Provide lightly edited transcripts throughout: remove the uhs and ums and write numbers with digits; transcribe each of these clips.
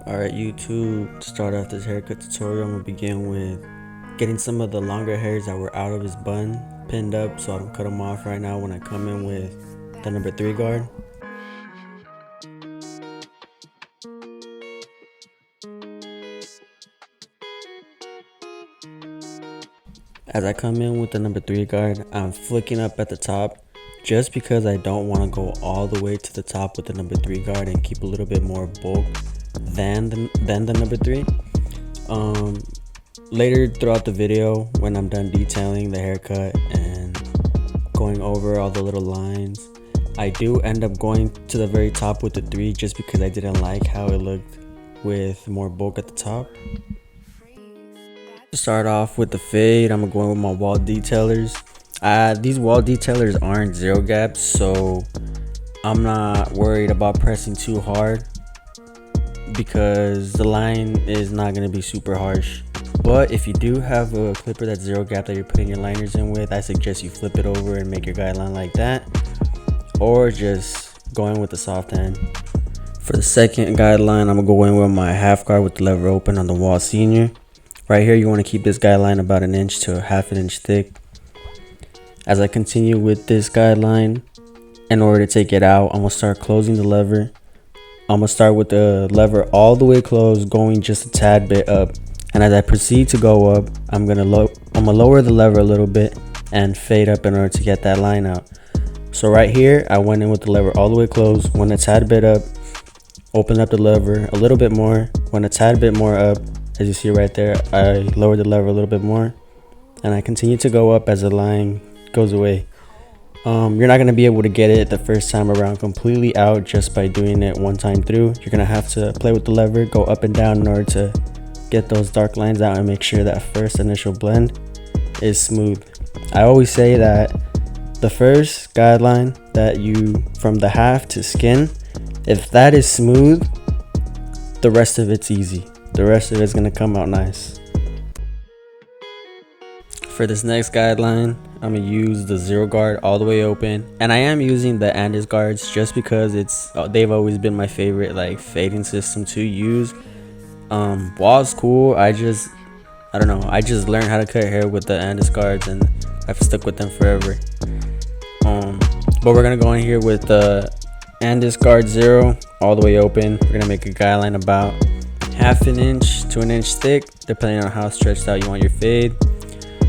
Alright YouTube, to start off this haircut tutorial, I'm going to begin with getting some of the longer hairs that were out of his bun pinned up so I don't cut them off right now when I come in with the number 3 guard. As I come in with the number 3 guard, I'm flicking up at the top just because I don't want to go all the way to the top with the number 3 guard and keep a little bit more bulk than the number 3. Later throughout the video, when I'm done detailing the haircut and going over all the little lines, I do end up going to the very top with the 3 just because I didn't like how it looked with more bulk at the top. To start off with the fade, I'm going with my wall detailers. These wall detailers aren't zero gaps, so I'm not worried about pressing too hard because the line is not going to be super harsh. But if you do have a clipper that's zero gap that you're putting your liners in with, I suggest you flip it over and make your guideline like that, or just going with the soft end. For the second guideline, I'm going to go in with my half guard with the lever open on the wall senior. Right here, you want to keep this guideline about 1 inch to 1/2 inch thick. As I continue with this guideline, in order to take it out, I'm going to start closing the lever. I'm going to start with the lever all the way closed, going just a tad bit up. And as I proceed to go up, I'm gonna lower the lever a little bit and fade up in order to get that line out. So right here, I went in with the lever all the way closed, went a tad bit up, opened up the lever a little bit more, went a tad bit more up. As you see right there, I lowered the lever a little bit more, and I continue to go up as the line goes away. You're not gonna be able to get it the first time around completely out just by doing it one time through. You're gonna have to play with the lever, go up and down in order to get those dark lines out and make sure that first initial blend is smooth. I always say that the first guideline that you from the half to skin, if that is smooth, the rest of it's easy. The rest of it's gonna come out nice. For this next guideline, I'm gonna use the zero guard all the way open, and I am using the Andes guards just because they've always been my favorite like fading system to use. Wall's cool. I don't know, I just learned how to cut hair with the Andes guards and I've stuck with them forever. But we're gonna go in here with the Andes guard 0 all the way open. We're gonna make a guideline about 1/2 inch to 1 inch thick, depending on how stretched out you want your fade.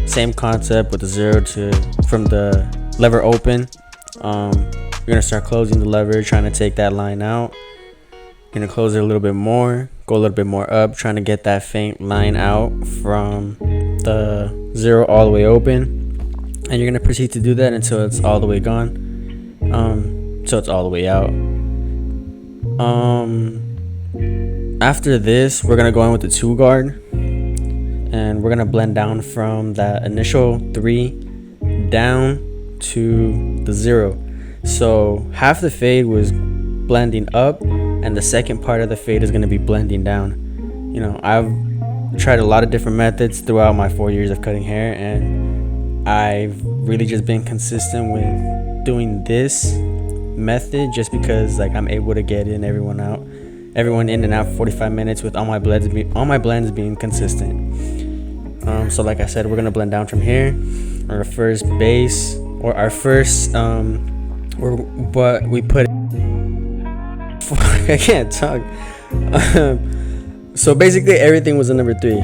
Same concept with the 0 to from the lever open. You're gonna start closing the lever, trying to take that line out. You're gonna close it a little bit more, go a little bit more up, trying to get that faint line out from the 0 all the way open, and you're gonna proceed to do that until it's all the way gone, so it's all the way out. After this, we're gonna go in with the 2 guard, and we're gonna blend down from that initial 3 down to the 0. So half the fade was blending up, and the second part of the fade is going to be blending down. You know, I've tried a lot of different methods throughout my 4 years of cutting hair, and I've really just been consistent with doing this method just because like I'm able to get everyone in and out for 45 minutes with all my blends being consistent. So like I said, we're gonna blend down from here. Our first base, or our first what we put I can't talk. So basically everything was a number 3.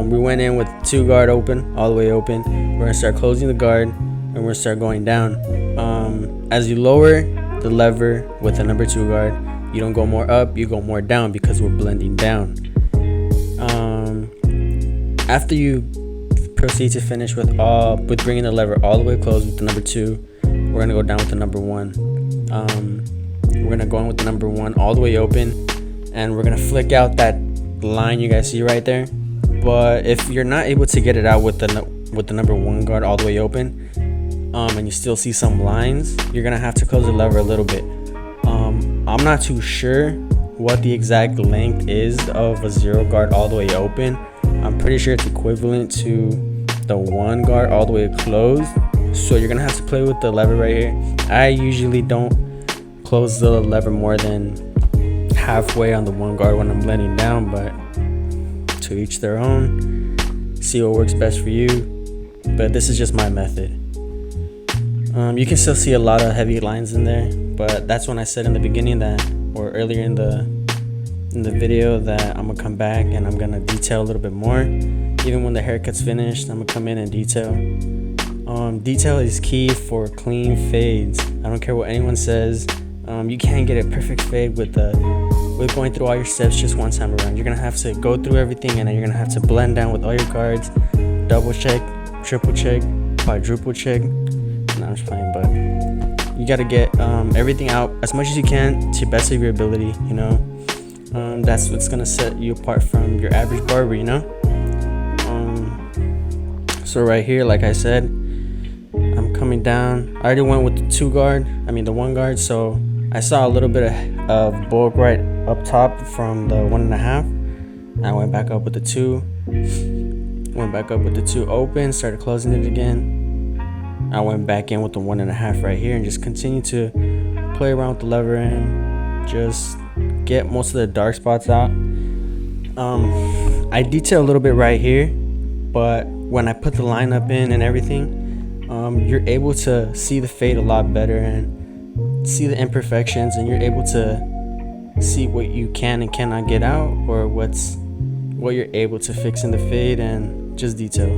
We went in with 2 guard open, all the way open. We're gonna start closing the guard and we're gonna start going down. As you lower the lever with the number 2 guard, you don't go more up, you go more down because we're blending down. After you proceed to finish with bringing the lever all the way closed with the number 2, we're gonna go down with the number 1. We're gonna go in with the number 1 all the way open, and we're gonna flick out that line you guys see right there. But if you're not able to get it out with the number 1 guard all the way open, and you still see some lines, you're gonna have to close the lever a little bit. I'm not too sure what the exact length is of a 0 guard all the way open. I'm pretty sure it's equivalent to the 1 guard all the way closed. So you're gonna have to play with the lever right here. I usually don't close the lever more than halfway on the one guard when I'm blending down, but to each their own. See what works best for you, but this is just my method. You can still see a lot of heavy lines in there, but that's when I said in the beginning that, or earlier in the video, that I'm gonna come back and I'm gonna detail a little bit more. Even when the haircut's finished, I'm gonna come in and detail. Detail is key for clean fades. I don't care what anyone says. You can't get a perfect fade with going through all your steps just one time around. You're gonna have to go through everything, and then you're gonna have to blend down with all your guards, double check, triple check, quadruple check. No, I'm just playing, but you gotta get everything out as much as you can to the best of your ability. You know, that's what's gonna set you apart from your average barber. You know. So right here, like I said, I'm coming down. I already went with the one guard, so I saw a little bit of bulk right up top from the 1.5. I went back up with the 2. Went back up with the 2 open, started closing it again. I went back in with the 1.5 right here and just continue to play around with the lever and just get most of the dark spots out. I detail a little bit right here, but when I put the lineup in and everything, you're able to see the fade a lot better and see the imperfections, and you're able to see what you can and cannot get out, or what you're able to fix in the fade and just detail.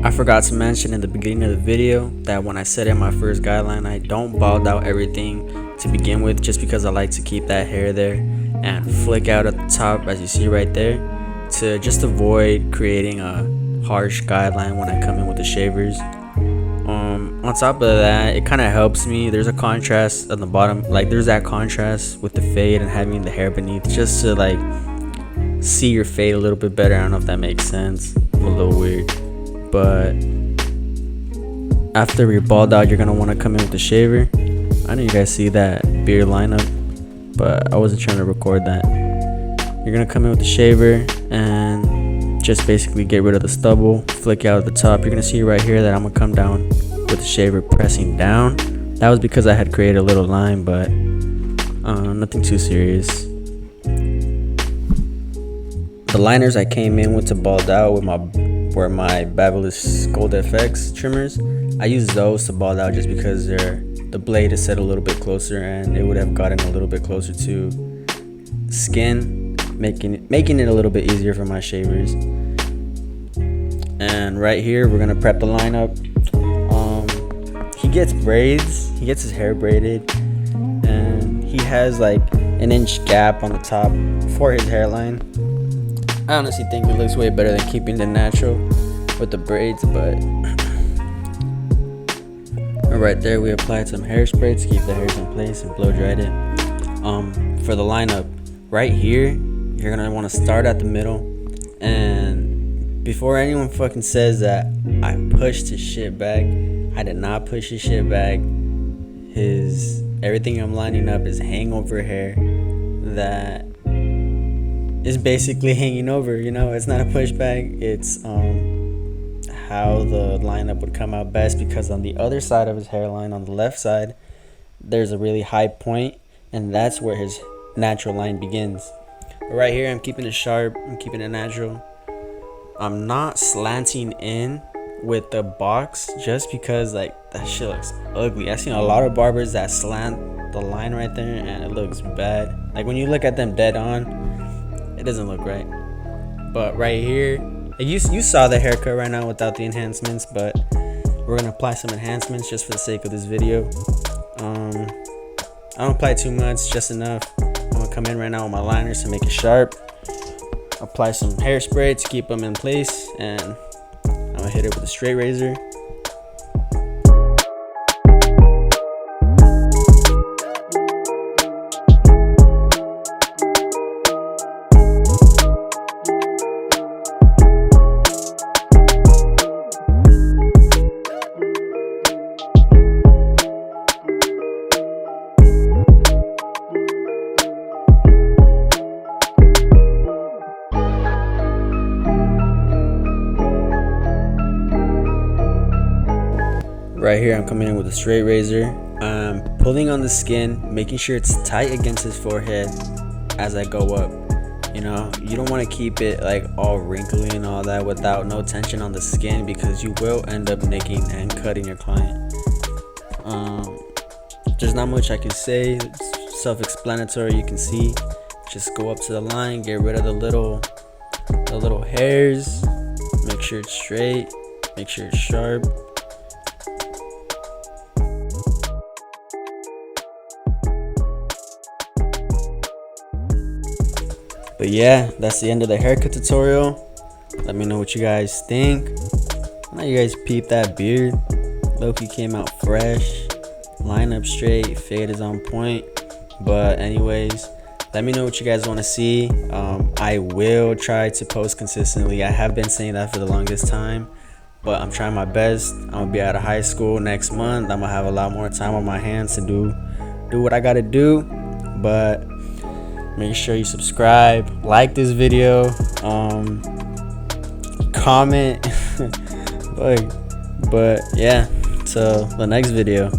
I forgot to mention in the beginning of the video that when I set in my first guideline, I don't bald out everything to begin with, just because I like to keep that hair there and flick out at the top, as you see right there, to just avoid creating a harsh guideline when I come in with the shavers. On top of that, it kind of helps me. There's a contrast on the bottom, like there's that contrast with the fade and having the hair beneath, just to like see your fade a little bit better. I don't know if that makes sense. I'm a little weird, but after you're bald out, you're gonna want to come in with the shaver. I know you guys see that beard lineup, but I wasn't trying to record that. You're gonna come in with the shaver and just basically get rid of the stubble, flick out at the top. You're gonna see right here that I'm gonna come down with the shaver pressing down. That was because I had created a little line, but nothing too serious. The liners I came in with to bald out with were my Babyliss Gold FX trimmers. I use those to bald out just because the blade is set a little bit closer, and it would have gotten a little bit closer to skin, making it a little bit easier for my shavers. And right here, we're gonna prep the lineup. He gets braids. He gets his hair braided, and he has like an inch gap on the top for his hairline. I honestly think it looks way better than keeping the natural with the braids, but right there we applied some hairspray to keep the hairs in place and blow dried it. For the lineup, right here, you're gonna want to start at the middle, and before anyone fucking says that I pushed his shit back, I did not push his shit back. Everything I'm lining up is hangover hair that is basically hanging over, you know. It's not a pushback, it's how the lineup would come out best, because on the other side of his hairline, on the left side, there's a really high point, and that's where his natural line begins. But right here, I'm keeping it sharp, I'm keeping it natural. I'm not slanting in with the box just because like that shit looks ugly. I've seen a lot of barbers that slant the line right there and it looks bad. Like when you look at them dead on, it doesn't look right. But right here, you saw the haircut right now without the enhancements, but we're gonna apply some enhancements just for the sake of this video. I don't apply too much, just enough. I'm gonna come in right now with my liners to make it sharp, apply some hairspray to keep them in place, and I'm gonna hit it with a straight razor. Right here, I'm coming in with a straight razor. I'm pulling on the skin, making sure it's tight against his forehead as I go up. You know, you don't want to keep it like all wrinkly and all that without no tension on the skin, because you will end up nicking and cutting your client. There's not much I can say. It's self-explanatory. You can see, just go up to the line, get rid of the little hairs, make sure it's straight, make sure it's sharp. But yeah, that's the end of the haircut tutorial. Let me know what you guys think. Now you guys peep that beard. Loki came out fresh, line up straight, fade is on point. But anyways, let me know what you guys want to see. I will try to post consistently. I have been saying that for the longest time, but I'm trying my best. I'm gonna be out of high school next month. I'm gonna have a lot more time on my hands to do what I gotta do. But make sure you subscribe, like this video, comment. But yeah, till the next video.